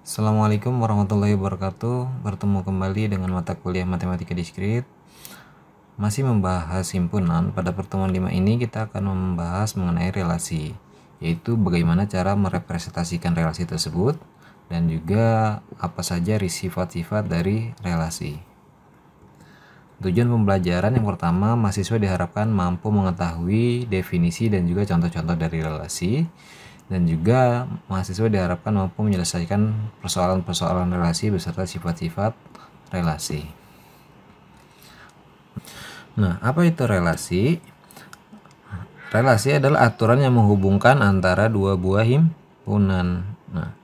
Assalamualaikum warahmatullahi wabarakatuh. Bertemu kembali dengan mata kuliah Matematika Diskrit. Masih membahas himpunan. Pada pertemuan 5 ini kita akan membahas mengenai relasi, yaitu bagaimana cara merepresentasikan relasi tersebut dan juga apa saja sifat-sifat dari relasi. Tujuan pembelajaran yang pertama, mahasiswa diharapkan mampu mengetahui definisi dan juga contoh-contoh dari relasi. Dan juga mahasiswa diharapkan mampu menyelesaikan persoalan-persoalan relasi beserta sifat-sifat relasi. Nah, apa itu relasi? Relasi adalah aturan yang menghubungkan antara dua buah himpunan. Nah,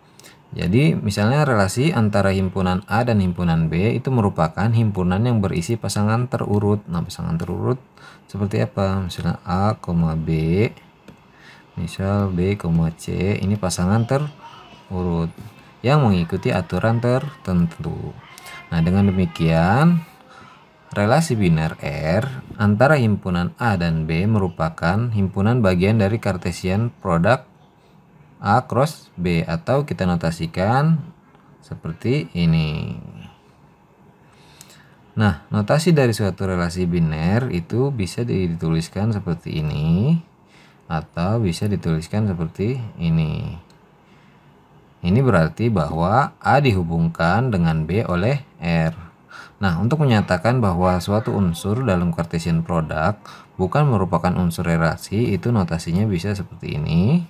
jadi misalnya relasi antara himpunan A dan himpunan B itu merupakan himpunan yang berisi pasangan terurut. Nah, pasangan terurut seperti apa? Misalnya A, B, misal B, C, ini pasangan terurut yang mengikuti aturan tertentu. Nah, dengan demikian relasi biner R antara himpunan A dan B merupakan himpunan bagian dari Cartesian product A cross B, atau kita notasikan seperti ini. Nah, notasi dari suatu relasi biner itu bisa dituliskan seperti ini atau bisa dituliskan seperti ini. Ini berarti bahwa A dihubungkan dengan B oleh R. Nah, untuk menyatakan bahwa suatu unsur dalam Cartesian product bukan merupakan unsur relasi, itu notasinya bisa seperti ini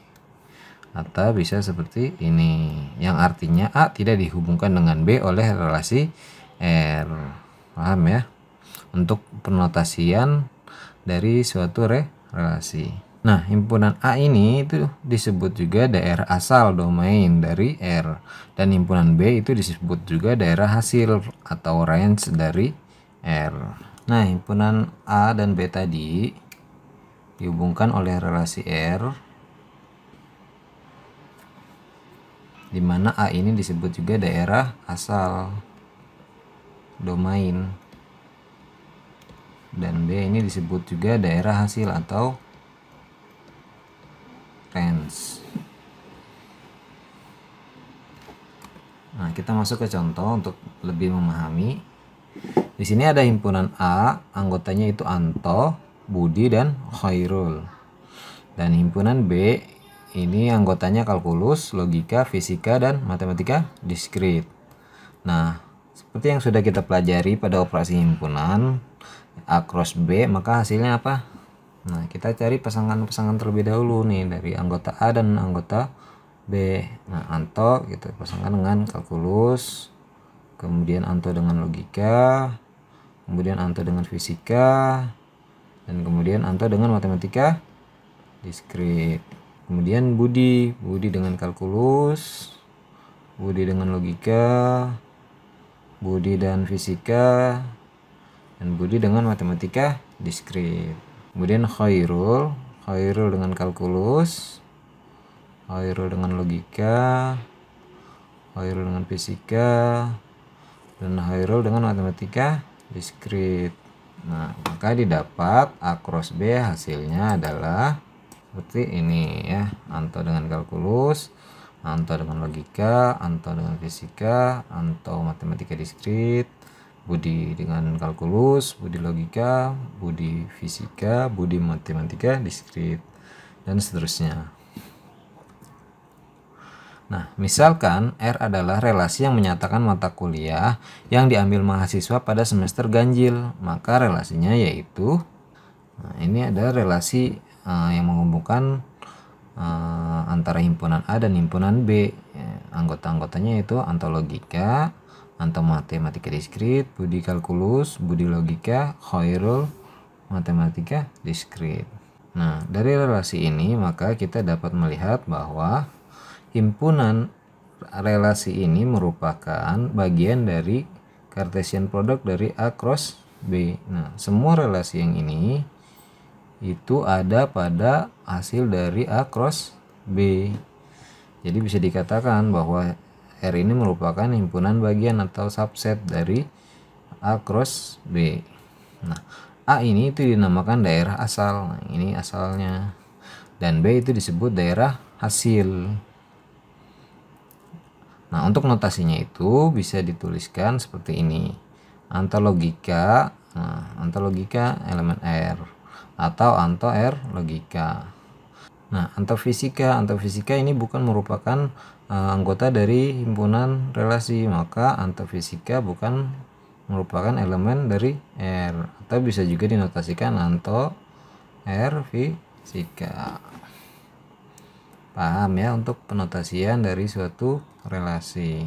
atau bisa seperti ini, yang artinya A tidak dihubungkan dengan B oleh relasi R. Paham ya? Untuk penotasian dari suatu relasi. Nah, himpunan A ini itu disebut juga daerah asal domain dari R, dan himpunan B itu disebut juga daerah hasil atau range dari R. Nah, himpunan A dan B tadi dihubungkan oleh relasi R, di mana A ini disebut juga daerah asal domain dan B ini disebut juga daerah hasil atau range. Nah, kita masuk ke contoh untuk lebih memahami. Di sini ada himpunan A, anggotanya itu Anto, Budi, dan Khairul. Dan himpunan B ini anggotanya kalkulus, logika, fisika, dan matematika diskrit. Nah, seperti yang sudah kita pelajari pada operasi himpunan A cross B, maka hasilnya apa? Nah, kita cari pasangan-pasangan terlebih dahulu nih dari anggota A dan anggota B. Nah, Anto gitu pasangan dengan kalkulus, kemudian Anto dengan logika, kemudian Anto dengan fisika, dan kemudian Anto dengan matematika diskrit. Kemudian Budi dengan kalkulus, Budi dengan logika, Budi dan fisika, dan Budi dengan matematika diskrit. Kemudian Khairul dengan kalkulus, Khairul dengan logika, Khairul dengan fisika, dan Khairul dengan matematika diskrit. Nah, maka didapat A cross B hasilnya adalah seperti ini ya. Anto dengan kalkulus, Anto dengan logika, Anto dengan fisika, Anto matematika diskrit, Budi dengan kalkulus, Budi logika, Budi fisika, Budi matematika diskrit, dan seterusnya. Nah, misalkan R adalah relasi yang menyatakan mata kuliah yang diambil mahasiswa pada semester ganjil, maka relasinya yaitu, nah, ini ada relasi yang menghubungkan antara himpunan A dan himpunan B. Anggota-anggotanya itu Anto logika, Anto matematika diskrit, Budi kalkulus, Budi logika, Khairul matematika diskrit. Nah, dari relasi ini maka kita dapat melihat bahwa himpunan relasi ini merupakan bagian dari Cartesian product dari A cross B. Nah, semua relasi yang ini itu ada pada hasil dari A cross B. Jadi bisa dikatakan bahwa R ini merupakan himpunan bagian atau subset dari A cross B. Nah, A ini itu dinamakan daerah asal. Nah, ini asalnya. Dan B itu disebut daerah hasil. Nah, untuk notasinya itu bisa dituliskan seperti ini. Antologika, nah, antologika elemen R atau anto R logika. Nah, antofisika ini bukan merupakan anggota dari himpunan relasi, maka antofisika bukan merupakan elemen dari R, atau bisa juga dinotasikan anto R fisika. Paham ya untuk penotasian dari suatu relasi.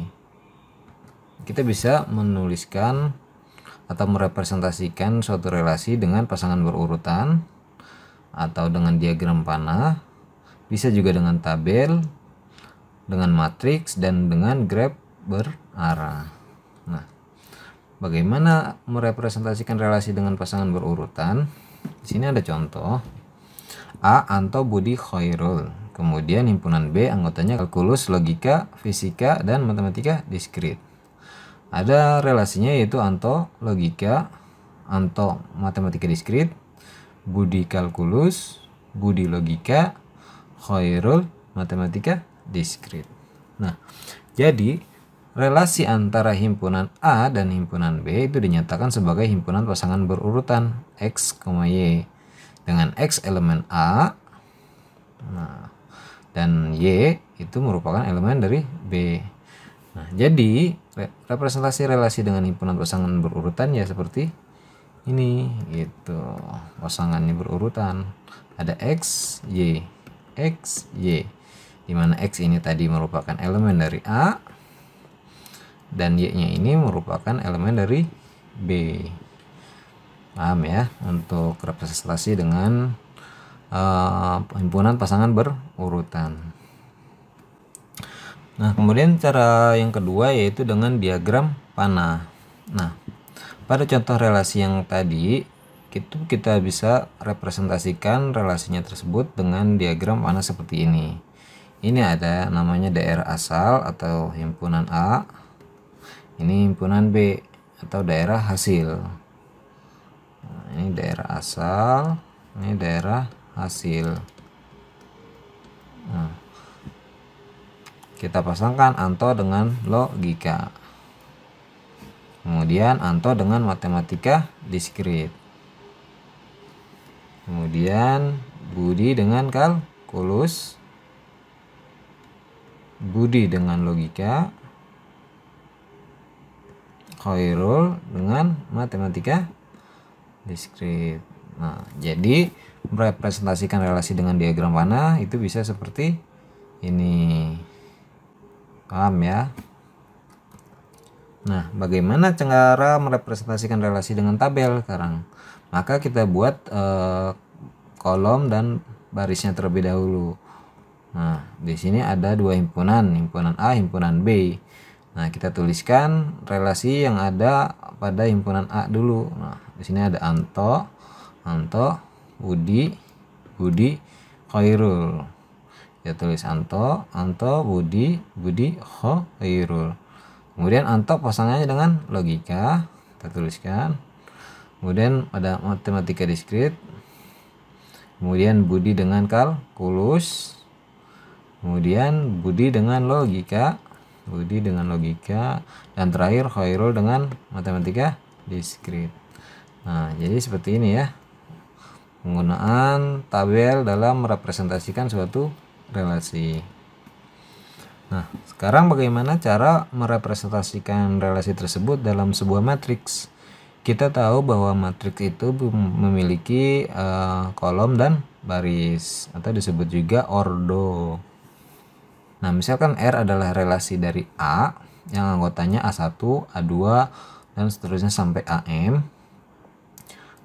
Kita bisa menuliskan atau merepresentasikan suatu relasi dengan pasangan berurutan atau dengan diagram panah, bisa juga dengan tabel, dengan matriks, dan dengan graf berarah. Nah, bagaimana merepresentasikan relasi dengan pasangan berurutan? Di sini ada contoh. A. Anto, Budi, Khairul. Kemudian himpunan B anggotanya kalkulus, logika, fisika, dan matematika diskrit. Ada relasinya yaitu Anto logika, Anto matematika diskrit, Budi kalkulus, Budi logika, Khairul matematika diskrit. Nah, jadi relasi antara himpunan A dan himpunan B itu dinyatakan sebagai himpunan pasangan berurutan X, Y dengan X elemen A, nah, dan Y itu merupakan elemen dari B. Nah, jadi representasi relasi dengan himpunan pasangan berurutan ya seperti ini gitu. Pasangannya berurutan. Ada X, Y, X, Y. Dimana X ini tadi merupakan elemen dari A dan Y-nya ini merupakan elemen dari B. Paham ya untuk representasi dengan himpunan pasangan berurutan. Nah, kemudian cara yang kedua yaitu dengan diagram panah. Nah, pada contoh relasi yang tadi itu kita bisa representasikan relasinya tersebut dengan diagram panah seperti ini. Ini ada namanya daerah asal atau himpunan A. Ini himpunan B atau daerah hasil. Nah, ini daerah asal, ini daerah hasil. Nah, kita pasangkan Anto dengan logika, kemudian Anto dengan matematika diskrit, kemudian Budi dengan kalkulus, Budi dengan logika, Khairul dengan matematika diskrit. Nah, jadi merepresentasikan relasi dengan diagram panah itu bisa seperti ini. Paham ya? Nah, bagaimana cara merepresentasikan relasi dengan tabel sekarang? Maka kita buat kolom dan barisnya terlebih dahulu. Nah, di sini ada dua himpunan, himpunan A, himpunan B. Nah, kita tuliskan relasi yang ada pada himpunan A dulu. Nah, di sini ada Anto, Budi, Khairul. Kita tulis Anto, Budi, Khairul. Kemudian Anto pasangannya dengan logika, kita tuliskan. Kemudian ada matematika diskrit. Kemudian Budi dengan kalkulus. Kemudian Budi dengan logika, dan terakhir Khairul dengan matematika diskrit. Nah, jadi seperti ini ya penggunaan tabel dalam merepresentasikan suatu relasi. Nah, sekarang bagaimana cara merepresentasikan relasi tersebut dalam sebuah matriks? Kita tahu bahwa matriks itu memiliki kolom dan baris atau disebut juga ordo. Nah, misalkan R adalah relasi dari A yang anggotanya A1, A2, dan seterusnya sampai AM.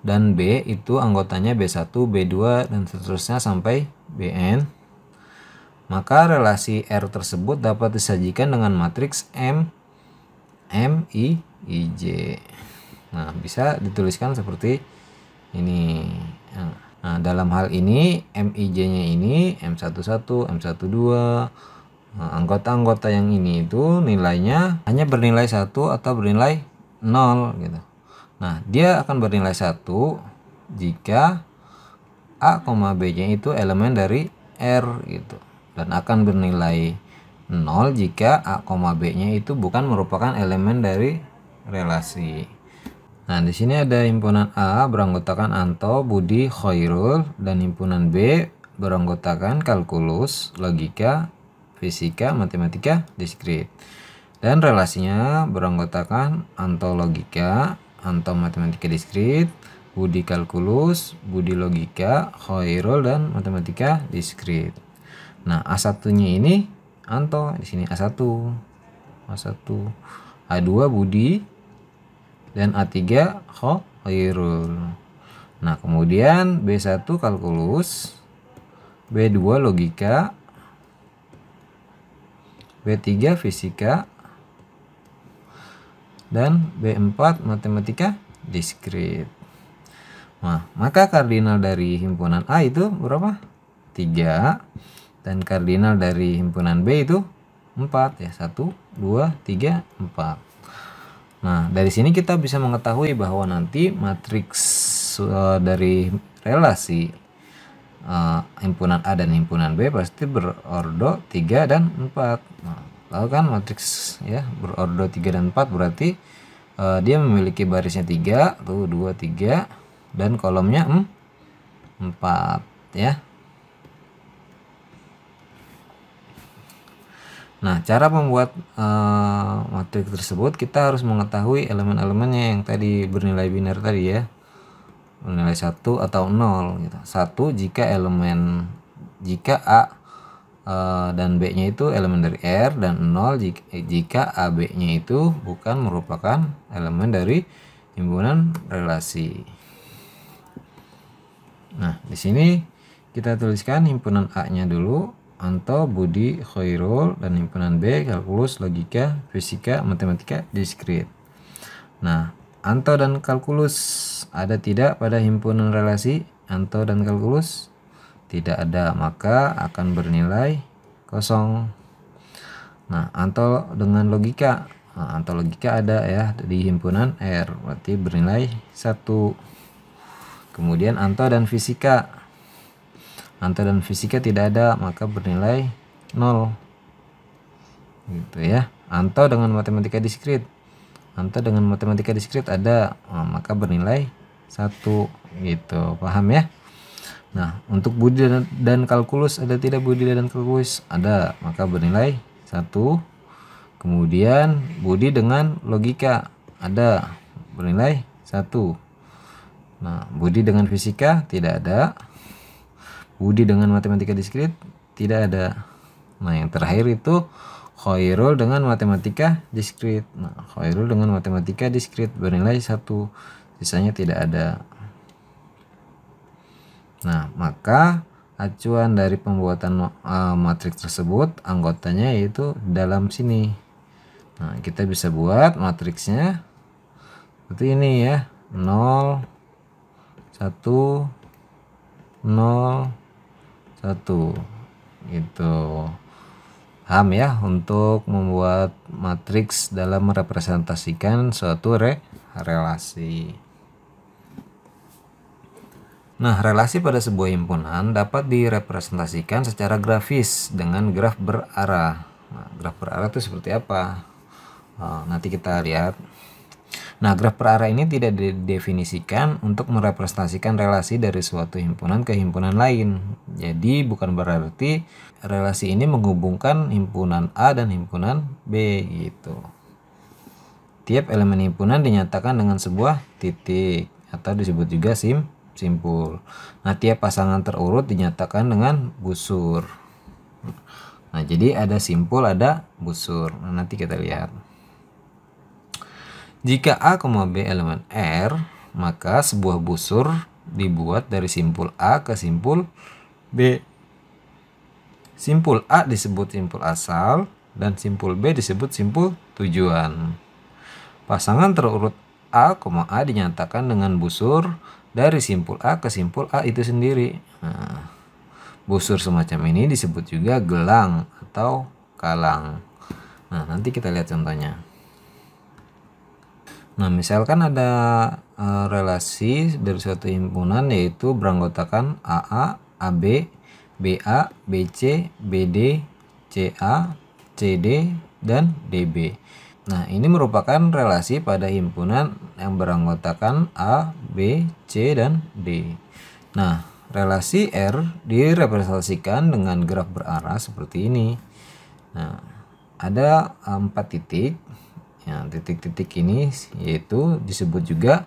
Dan B itu anggotanya B1, B2, dan seterusnya sampai Bn. Maka relasi R tersebut dapat disajikan dengan matriks M, I, J. Nah, bisa dituliskan seperti ini. Nah, dalam hal ini MIJ-nya ini M11, M12. Nah, anggota-anggota yang ini itu nilainya hanya bernilai 1 atau bernilai 0 gitu. Nah, dia akan bernilai 1 jika A, B-nya itu elemen dari R gitu. Dan akan bernilai 0 jika A, B-nya itu bukan merupakan elemen dari relasi. Nah, di sini ada himpunan A beranggotakan Anto, Budi, Khairul, dan himpunan B beranggotakan kalkulus, logika, fisika, matematika, diskrit. Dan relasinya beranggotakan Anto logika, Anto matematika diskrit, Budi kalkulus, Budi logika, Khairul dan matematika diskrit. Nah, A1-nya ini Anto, di sini A1, A2 Budi, dan A3 Khairul. Nah, kemudian B1 kalkulus, B2 logika, B3 fisika, dan B4 matematika diskrit. Nah, maka kardinal dari himpunan A itu berapa? 3. Dan kardinal dari himpunan B itu 4 ya. 1, 2, 3, 4. Nah, dari sini kita bisa mengetahui bahwa nanti matriks dari relasi himpunan A dan himpunan B pasti berordo 3 dan 4. Nah, lalu kan matriks ya berordo 3 dan 4 berarti dia memiliki barisnya 3, tuh 2, 3, dan kolomnya 4 ya. Nah, cara membuat matriks tersebut kita harus mengetahui elemen-elemennya yang tadi bernilai biner tadi ya. Bernilai 1 atau 0 gitu. 1 jika A dan B-nya itu elemen dari R, dan 0 jika A, B-nya itu bukan merupakan elemen dari himpunan relasi. Nah, di sini kita tuliskan himpunan A-nya dulu, Anto, Budi, Khairul, dan himpunan B kalkulus, logika, fisika, matematika, diskrit. Nah, Anto dan kalkulus ada tidak pada himpunan relasi Anto dan kalkulus? Tidak ada, maka akan bernilai 0. Nah, Anto dengan logika, Anto logika ada ya di himpunan R, berarti bernilai 1. Kemudian Anto dan fisika, tidak ada, maka bernilai 0 gitu ya. Anto dengan matematika diskrit, ada, maka bernilai 1 gitu, paham ya. Nah, untuk Budi dan kalkulus ada tidak Budi dan kalkulus? Ada, maka bernilai 1. Kemudian Budi dengan logika ada, bernilai 1. Nah, Budi dengan fisika tidak ada. Budi dengan matematika diskrit tidak ada. Nah, yang terakhir itu Khairul dengan matematika diskrit. Nah, Khairul dengan matematika diskrit bernilai 1. Sisanya tidak ada. Nah, maka acuan dari pembuatan matriks tersebut anggotanya yaitu dalam sini. Nah, kita bisa buat matriksnya seperti ini ya. 0, 1, 0, 1 gitu. Paham ya untuk membuat matriks dalam merepresentasikan suatu relasi. Nah, relasi pada sebuah himpunan dapat direpresentasikan secara grafis dengan graf berarah. Nah, graf berarah itu seperti apa? Nanti kita lihat. Nah, graf berarah ini tidak didefinisikan untuk merepresentasikan relasi dari suatu himpunan ke himpunan lain. Jadi bukan berarti relasi ini menghubungkan himpunan A dan himpunan B gitu. Tiap elemen himpunan dinyatakan dengan sebuah titik atau disebut juga simpul. Nah, tiap pasangan terurut dinyatakan dengan busur. Nah, jadi ada simpul, ada busur. Nah, nanti kita lihat. Jika A, B elemen R, maka sebuah busur dibuat dari simpul A ke simpul B. Simpul A disebut simpul asal dan simpul B disebut simpul tujuan. Pasangan terurut A, A dinyatakan dengan busur dari simpul A ke simpul A itu sendiri. Nah, busur semacam ini disebut juga gelang atau kalang. Nah, nanti kita lihat contohnya. Nah, misalkan ada relasi dari suatu himpunan yaitu beranggotakan AA, AB, BA, BC, BD, CA, CD, dan DB. Nah, ini merupakan relasi pada himpunan yang beranggotakan A, B, C, dan D. Nah, relasi R direpresentasikan dengan graf berarah seperti ini. Nah, ada 4 titik. Ya, titik-titik ini yaitu disebut juga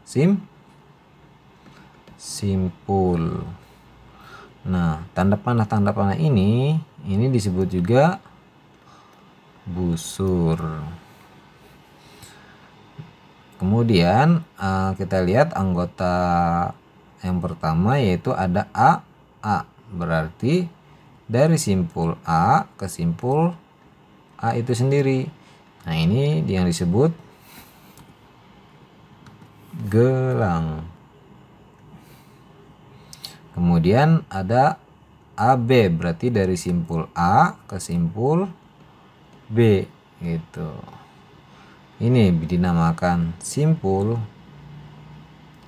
simpul. Nah, tanda panah ini disebut juga busur. Kemudian kita lihat anggota yang pertama yaitu ada A. Berarti dari simpul A ke simpul A itu sendiri. Nah, ini yang disebut gelang. Kemudian ada AB, berarti dari simpul A ke simpul B gitu. Ini dinamakan simpul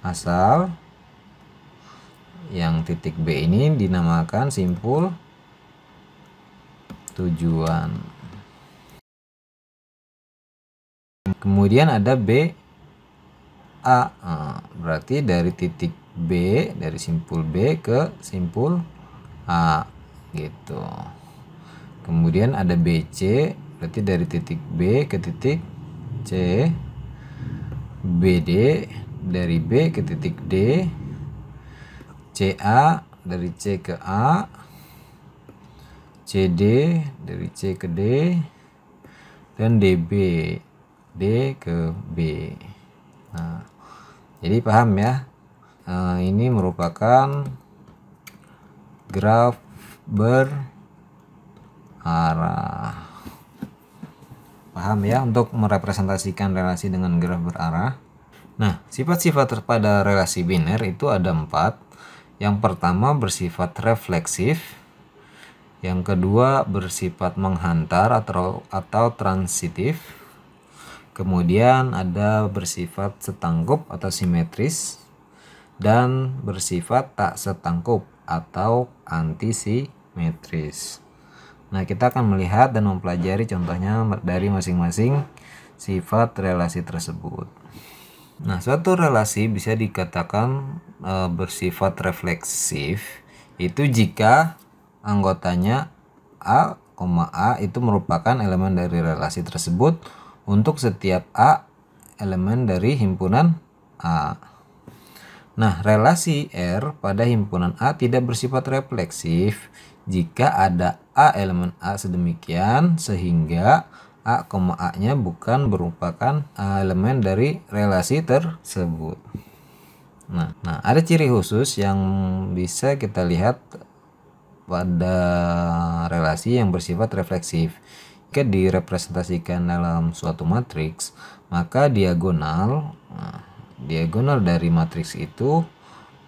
asal. Yang titik B ini dinamakan simpul tujuan. Kemudian ada B A, berarti dari titik B, dari simpul B ke simpul A gitu. Kemudian ada BC, berarti dari titik B ke titik C. BD dari B ke titik D. CA dari C ke A. CD dari C ke D. Dan DB, D ke B. Nah, jadi paham ya, ini merupakan graf berarah. Paham ya untuk merepresentasikan relasi dengan graf berarah. Nah, sifat-sifat pada relasi biner itu ada 4. Yang pertama bersifat refleksif. Yang kedua bersifat menghantar atau transitif. Kemudian ada bersifat setangkup atau simetris, dan bersifat tak setangkup atau antisimetris. Nah, kita akan melihat dan mempelajari contohnya dari masing-masing sifat relasi tersebut. Nah, suatu relasi bisa dikatakan bersifat refleksif itu jika anggotanya A, A itu merupakan elemen dari relasi tersebut untuk setiap A elemen dari himpunan A. Nah, relasi R pada himpunan A tidak bersifat refleksif jika ada A elemen A sedemikian sehingga A, A-nya bukan merupakan elemen dari relasi tersebut. Nah, ada ciri khusus yang bisa kita lihat pada relasi yang bersifat refleksif. Jika direpresentasikan dalam suatu matriks, maka diagonal dari matriks itu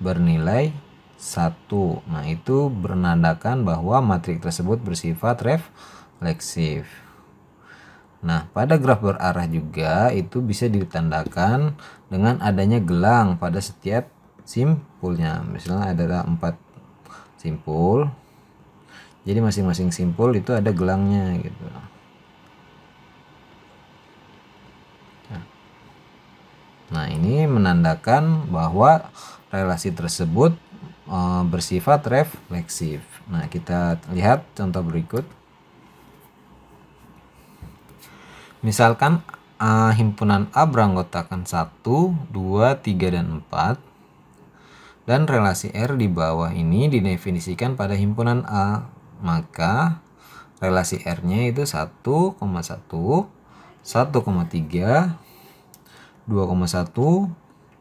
bernilai 1. Nah, itu menandakan bahwa matriks tersebut bersifat refleksif. Nah, pada graf berarah juga itu bisa ditandakan dengan adanya gelang pada setiap simpulnya. Misalnya ada 4 simpul, jadi masing-masing simpul itu ada gelangnya gitu. Nah, ini menandakan bahwa relasi tersebut bersifat refleksif. Nah, kita lihat contoh berikut. Misalkan himpunan A beranggotakan 1, 2, 3, dan 4. Dan relasi R di bawah ini didefinisikan pada himpunan A. Maka relasi R-nya itu 1,1, 1,3, 2,1,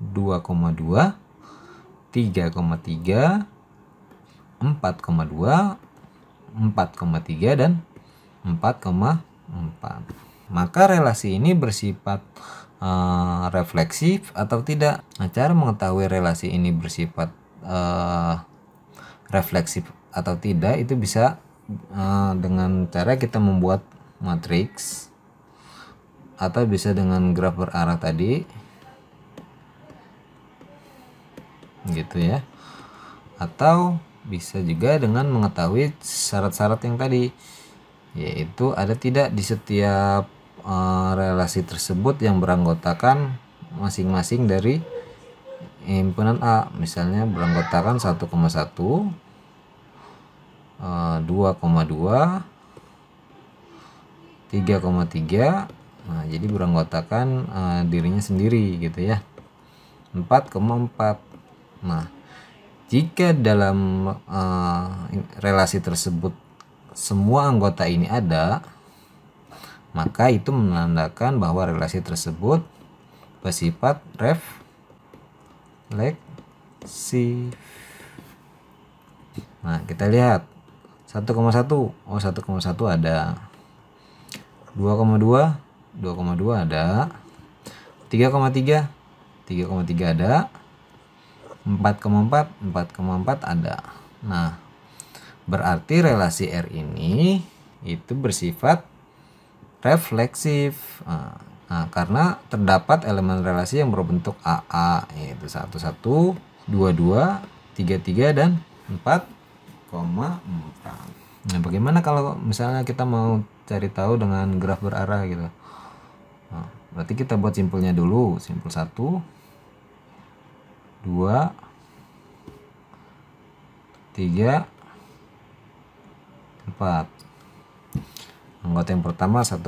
2,2, 3,3, 4,2, 4,3, dan 4,4. Maka relasi ini bersifat refleksif atau tidak. Nah, cara mengetahui relasi ini bersifat refleksif atau tidak itu bisa dengan cara kita membuat matriks, atau bisa dengan graf berarah tadi gitu ya, atau bisa juga dengan mengetahui syarat-syarat yang tadi. yaitu ada tidak di setiap relasi tersebut yang beranggotakan masing-masing dari himpunan A. Misalnya beranggotakan 1,1, 2,2, 3,3. Nah, jadi beranggotakan dirinya sendiri gitu ya. 4,4. Nah, jika dalam relasi tersebut semua anggota ini ada, maka itu menandakan bahwa relasi tersebut bersifat refleksif. Nah, kita lihat 1,1. Oh, 1,1 ada. 2,2, 2,2 ada. 3,3, 3,3 ada. 4,4, 4,4 ada. Nah, berarti relasi R ini itu bersifat refleksif. Nah, karena terdapat elemen relasi yang berbentuk AA, yaitu 11, 22, 33 dan 4,4. Nah, bagaimana kalau misalnya kita mau cari tahu dengan graf berarah gitu? Nah, berarti kita buat simpulnya dulu. Simpul 1, 2, 3, 4. Anggota yang pertama 1,1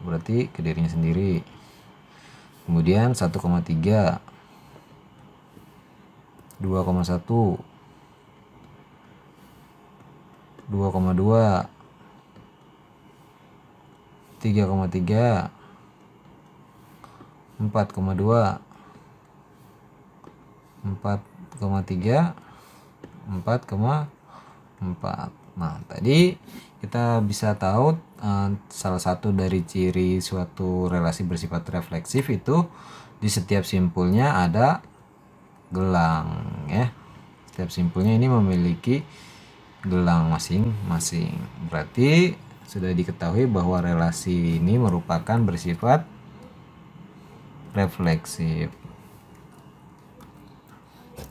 berarti ke dirinya sendiri. Kemudian 1,3, 2,1, 2,2, 3,3, 4,2, 4,3, 4,4. Nah, tadi kita bisa tahu salah satu dari ciri suatu relasi bersifat refleksif itu di setiap simpulnya ada gelang ya. Setiap simpulnya ini memiliki gelang masing-masing. Berarti sudah diketahui bahwa relasi ini merupakan bersifat refleksif.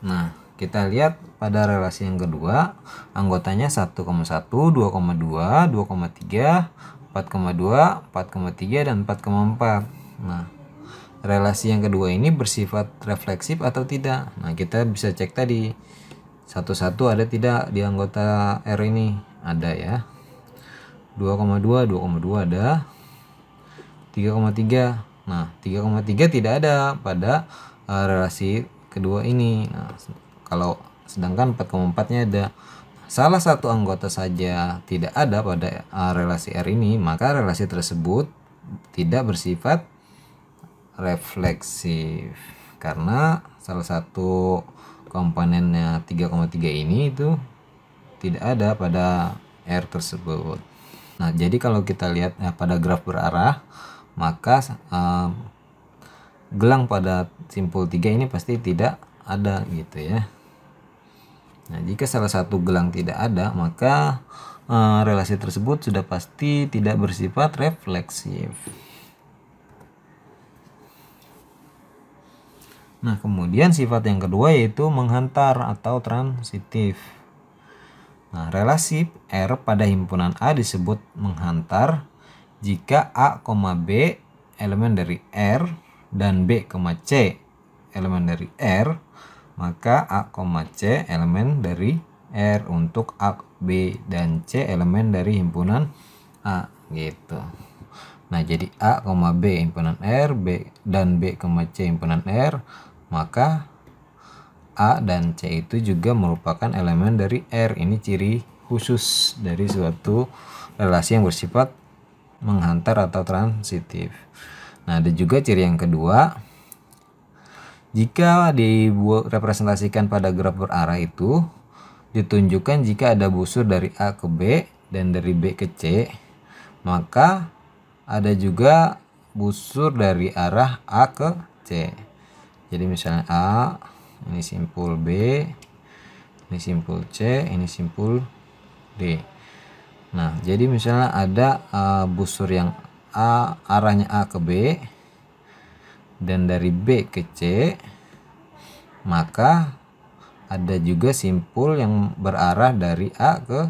Nah, kita lihat pada relasi yang kedua, anggotanya 1,1, 2,2, 2,3, 4,2, 4,3 dan 4,4. Nah, relasi yang kedua ini bersifat refleksif atau tidak? Nah, kita bisa cek tadi. 1,1 ada tidak di anggota R ini? Ada ya. 2,2, 2,2 ada. 3,3. Nah, 3,3 tidak ada pada relasi kedua ini. Nah, kalau sedangkan 4,4-nya ada. Salah satu anggota saja tidak ada pada relasi R ini, maka relasi tersebut tidak bersifat refleksif karena salah satu komponennya 3,3 ini itu tidak ada pada R tersebut. Nah, jadi kalau kita lihat pada graf berarah, maka gelang pada simpul 3 ini pasti tidak ada gitu ya. Nah, jika salah satu gelang tidak ada, maka relasi tersebut sudah pasti tidak bersifat refleksif. Nah, kemudian sifat yang kedua yaitu menghantar atau transitif. Nah, relasi R pada himpunan A disebut menghantar jika A, B elemen dari R dan B, C elemen dari R, maka A, C elemen dari R untuk A, B, dan C elemen dari himpunan A gitu. Nah, jadi A, B himpunan R, B dan B, C himpunan R, maka A dan C itu juga merupakan elemen dari R. Ini ciri khusus dari suatu relasi yang bersifat menghantar atau transitif. Nah, ada juga ciri yang kedua. Jika direpresentasikan pada graf berarah itu ditunjukkan jika ada busur dari A ke B dan dari B ke C, maka ada juga busur dari arah A ke C. Jadi misalnya A, ini simpul B, ini simpul C, ini simpul D. Nah, jadi misalnya ada busur yang A, arahnya A ke B dan dari B ke C, maka ada juga simpul yang berarah dari A ke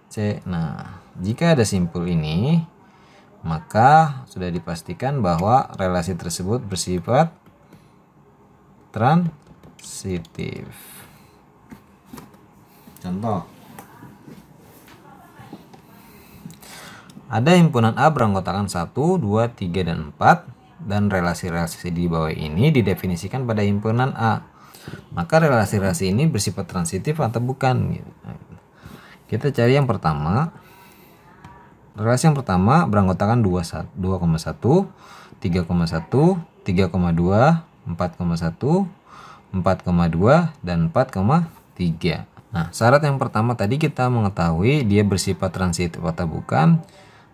C. Nah, jika ada simpul ini, maka sudah dipastikan bahwa relasi tersebut bersifat transitif. Contoh, ada himpunan A beranggotakan 1, 2, 3, dan 4, dan relasi-relasi di bawah ini didefinisikan pada himpunan A. Maka relasi-relasi ini bersifat transitif atau bukan? Kita cari yang pertama. Relasi yang pertama beranggotakan 2,1, 3,1, 3,2, 4,1, 4,2, dan 4,3. Nah, syarat yang pertama tadi kita mengetahui dia bersifat transitif atau bukan.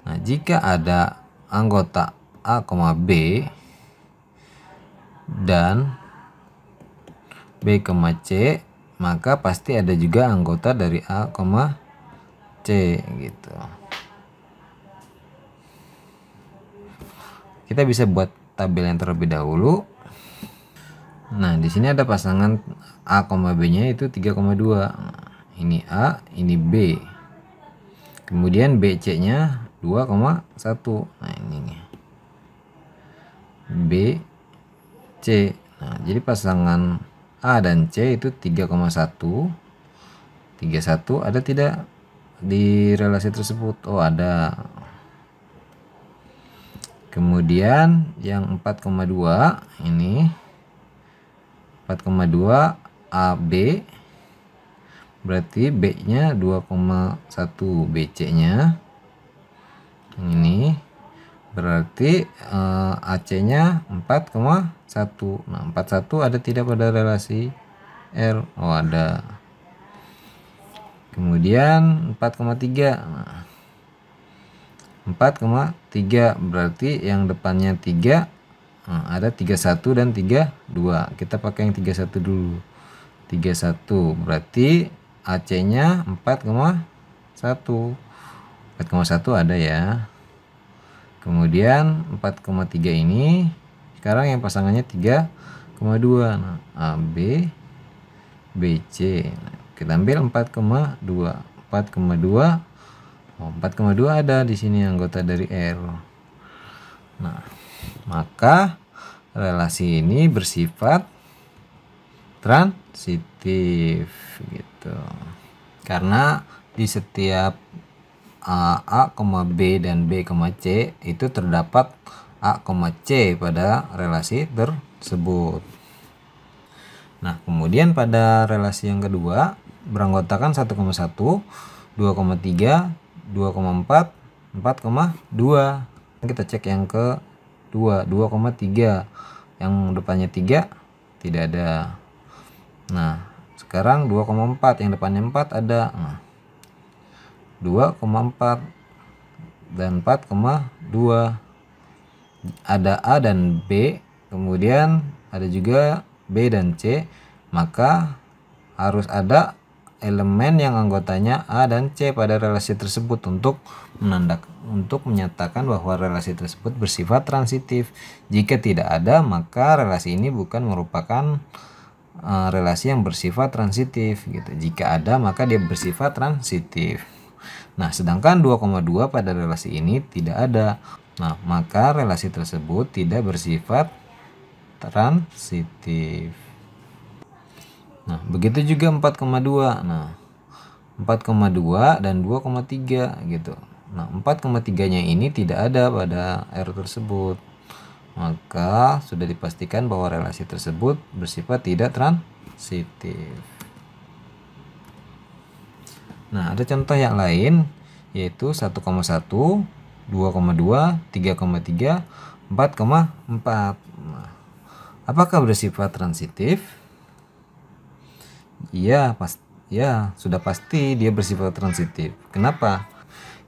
Nah, jika ada anggota A, B dan B, C, maka pasti ada juga anggota dari A, C gitu. Kita bisa buat tabel yang terlebih dahulu. Nah, di sini ada pasangan A, B-nya itu 3,2. Ini A, ini B. Kemudian BC-nya 2,1. Nah, ini nih. B, C. Nah, jadi pasangan A dan C itu 3,1. 31 ada tidak di relasi tersebut? Oh, ada. Kemudian yang 4,2 ini 4,2 AB, berarti B-nya 2,1, BC-nya ini berarti AC-nya 4,1. Nah, 41 ada tidak pada relasi R? Oh, ada. Kemudian 4,3. Nah, 4,3 berarti yang depannya 3, ada 31 dan 32. Kita pakai yang 31 dulu. 31 berarti AC-nya 4,1. 4,1 ada ya. Kemudian 4,3 ini sekarang yang pasangannya 3,2. Nah, AB, BC. Nah, kita ambil 4,2. 4,2. Oh, 4,2 ada di sini anggota dari R. Nah, maka relasi ini bersifat transitif gitu. Karena di setiap A, B dan B, C itu terdapat A, C pada relasi tersebut. Nah, kemudian pada relasi yang kedua beranggotakan 1,1, 2,3, 2,4, 4,2. Kita cek yang kedua, 2,3. Yang depannya 3 tidak ada. Nah, sekarang 2,4, yang depannya 4 ada. Nah, 2,4 dan 4,2. Ada A dan B, kemudian ada juga B dan C, maka harus ada elemen yang anggotanya A dan C pada relasi tersebut untuk menyatakan bahwa relasi tersebut bersifat transitif. Jika tidak ada, maka relasi ini bukan merupakan relasi yang bersifat transitif gitu. Jika ada, maka dia bersifat transitif. Nah, sedangkan 2,2 pada relasi ini tidak ada. Nah, maka relasi tersebut tidak bersifat transitif. Nah, begitu juga 4,2. Nah, 4,2 dan 2,3 gitu. Nah, 4,3-nya ini tidak ada pada R tersebut. Maka sudah dipastikan bahwa relasi tersebut bersifat tidak transitif. Nah, ada contoh yang lain yaitu 1,1, 2,2, 3,3, 4,4. Nah, apakah bersifat transitif? Ya, sudah pasti dia bersifat transitif. Kenapa?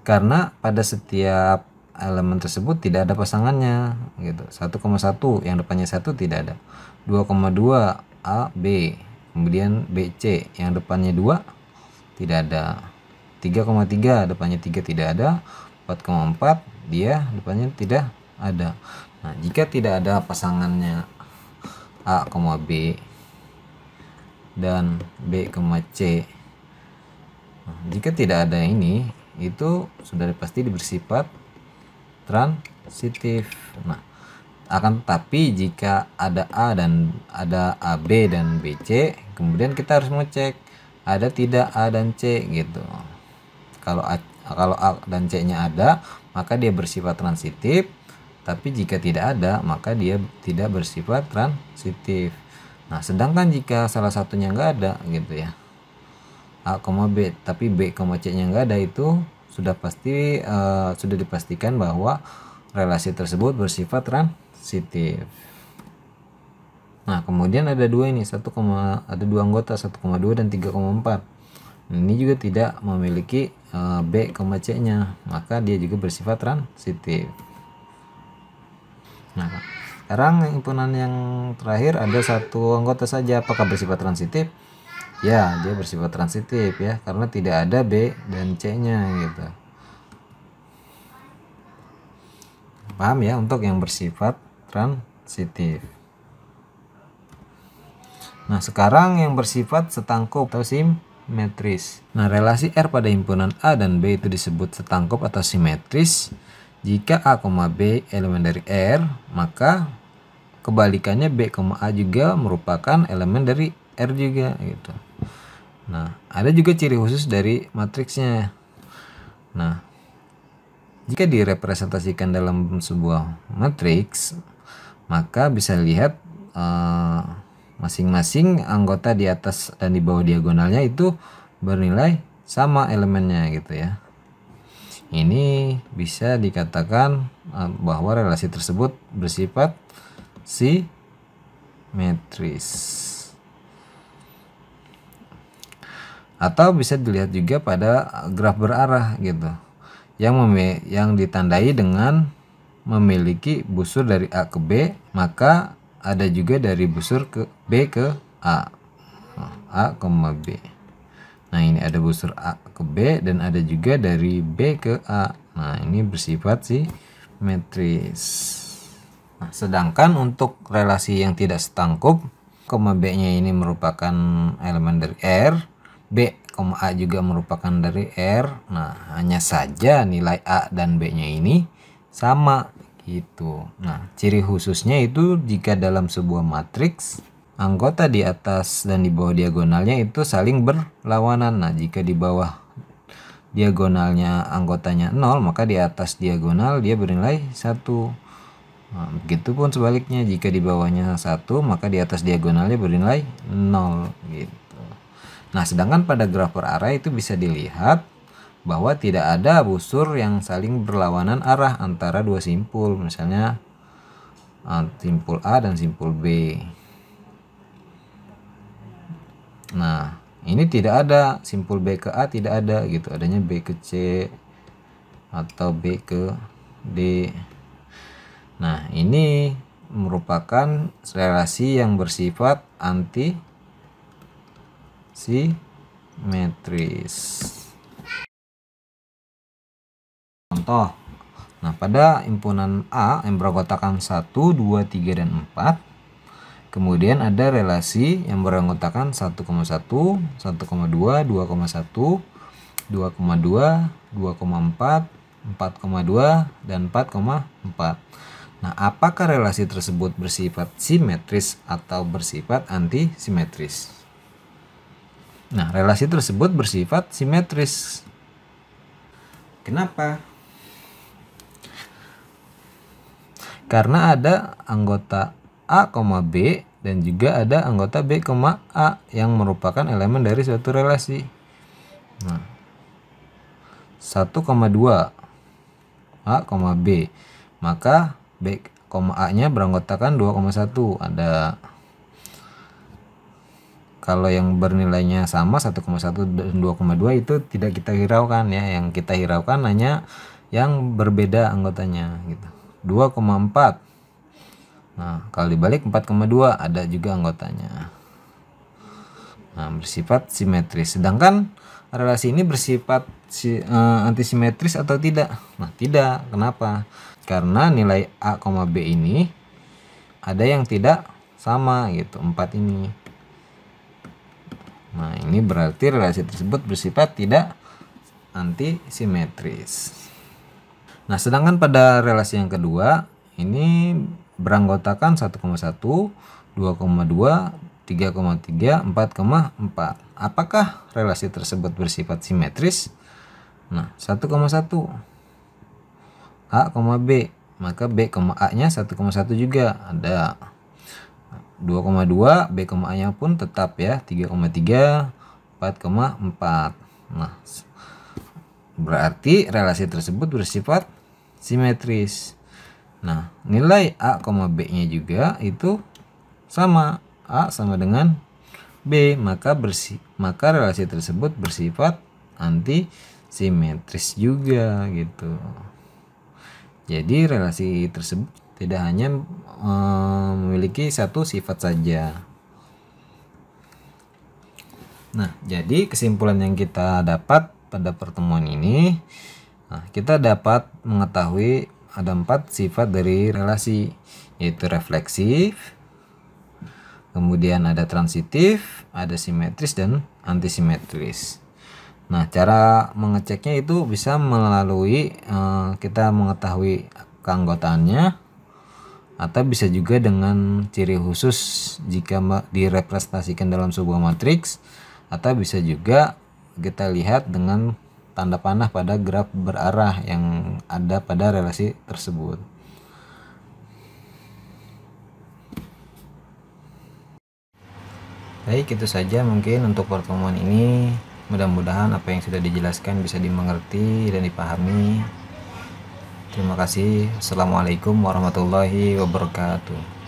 Karena pada setiap elemen tersebut tidak ada pasangannya gitu. 1,1 yang depannya 1 tidak ada. 2,2 A, B, kemudian BC yang depannya 2 tidak ada. 3,3 depannya 3 tidak ada. 4,4 dia depannya tidak ada. Nah, jika tidak ada pasangannya A, B dan B, C, nah, jika tidak ada ini, itu sudah pasti bersifat transitif. Nah, akan tetapi jika ada AB dan BC, kemudian kita harus mengecek ada tidak A dan C gitu. Kalau A dan C-nya ada, maka dia bersifat transitif. Tapi jika tidak ada, maka dia tidak bersifat transitif. Nah, sedangkan jika salah satunya nggak ada gitu ya, A, B, tapi B, C-nya nggak ada, itu sudah pasti sudah dipastikan bahwa relasi tersebut bersifat transitif. Nah, kemudian ada dua ini, ada dua anggota 1,2 dan 3,4. Ini juga tidak memiliki B, C-nya, maka dia juga bersifat transitif. Nah, sekarang himpunan yang terakhir ada satu anggota saja, apakah bersifat transitif? Ya, dia bersifat transitif ya, karena tidak ada B dan C-nya gitu. Paham ya untuk yang bersifat transitif. Nah, sekarang yang bersifat setangkup atau simetris. Nah, relasi R pada himpunan A dan B itu disebut setangkup atau simetris jika A, B elemen dari R, maka kebalikannya B, A juga merupakan elemen dari R juga gitu. Nah, ada juga ciri khusus dari matriksnya. Nah, jika direpresentasikan dalam sebuah matriks, maka bisa lihat masing-masing anggota di atas dan di bawah diagonalnya itu bernilai sama elemennya gitu ya. Ini bisa dikatakan bahwa relasi tersebut bersifat simetris. Atau bisa dilihat juga pada graf berarah gitu, yang ditandai dengan memiliki busur dari A ke B, maka ada juga dari busur ke B ke A, A, B. Nah, ini ada busur A ke B dan ada juga dari B ke A. Nah, ini bersifat simetris. Nah, sedangkan untuk relasi yang tidak setangkup, B-nya ini merupakan elemen dari R, B, A juga merupakan dari R. Nah, hanya saja nilai A dan B-nya ini sama gitu. Nah, ciri khususnya itu jika dalam sebuah matriks anggota di atas dan di bawah diagonalnya itu saling berlawanan. Nah, jika di bawah diagonalnya anggotanya 0, maka di atas diagonal dia bernilai 1. Nah, begitupun sebaliknya, jika di bawahnya 1, maka di atas diagonalnya bernilai 0 gitu. Nah, sedangkan pada graf berarah itu bisa dilihat bahwa tidak ada busur yang saling berlawanan arah antara dua simpul, misalnya simpul A dan simpul B. Nah, ini tidak ada simpul B ke A, tidak ada gitu, adanya B ke C atau B ke D. Nah, ini merupakan relasi yang bersifat anti simetris. Contoh, nah pada himpunan A yang beranggotakan 1, 2, 3, dan 4, kemudian ada relasi yang beranggotakan 1,1, 1,2, 2,1, 2,2, 2,4, 4,2, dan 4,4. Nah, apakah relasi tersebut bersifat simetris atau bersifat antisimetris? Nah, relasi tersebut bersifat simetris. Kenapa? Karena ada anggota A, B dan juga ada anggota B, A yang merupakan elemen dari suatu relasi. Nah, 1,2 A, B, maka B, A nya beranggotakan 2,1. Ada, kalau yang bernilainya sama 1,1 dan 2,2 itu tidak kita hiraukan ya, yang kita hiraukan hanya yang berbeda anggotanya gitu. 2,4. Nah, kalau dibalik 4,2 ada juga anggotanya. Nah, bersifat simetris. Sedangkan relasi ini bersifat antisimetris atau tidak? Nah, tidak. Kenapa? Karena nilai A, B ini ada yang tidak sama gitu, 4 ini. Nah, ini berarti relasi tersebut bersifat tidak antisimetris. Nah, sedangkan pada relasi yang kedua ini beranggotakan 1,1, 2,2, 3,3, 4,4. Apakah relasi tersebut bersifat simetris? Nah, 1,1 A, B, maka B, A-nya 1,1 juga ada. 2,2 B, A-nya pun tetap ya 3,3, 4,4. Nah, berarti relasi tersebut bersifat simetris. Nah, nilai A, B-nya juga itu sama, A sama dengan B, maka relasi tersebut bersifat antisimetris juga gitu. Jadi relasi tersebut tidak hanya memiliki satu sifat saja. Nah, jadi kesimpulan yang kita dapat pada pertemuan ini, kita dapat mengetahui ada 4 sifat dari relasi, yaitu refleksif, kemudian ada transitif, ada simetris, dan antisimetris. Nah, cara mengeceknya itu bisa melalui kita mengetahui keanggotaannya, atau bisa juga dengan ciri khusus jika direpresentasikan dalam sebuah matriks, atau bisa juga kita lihat dengan tanda panah pada graf berarah yang ada pada relasi tersebut. Baik, itu saja mungkin untuk pertemuan ini. Mudah-mudahan apa yang sudah dijelaskan bisa dimengerti dan dipahami. Terima kasih. Assalamualaikum warahmatullahi wabarakatuh.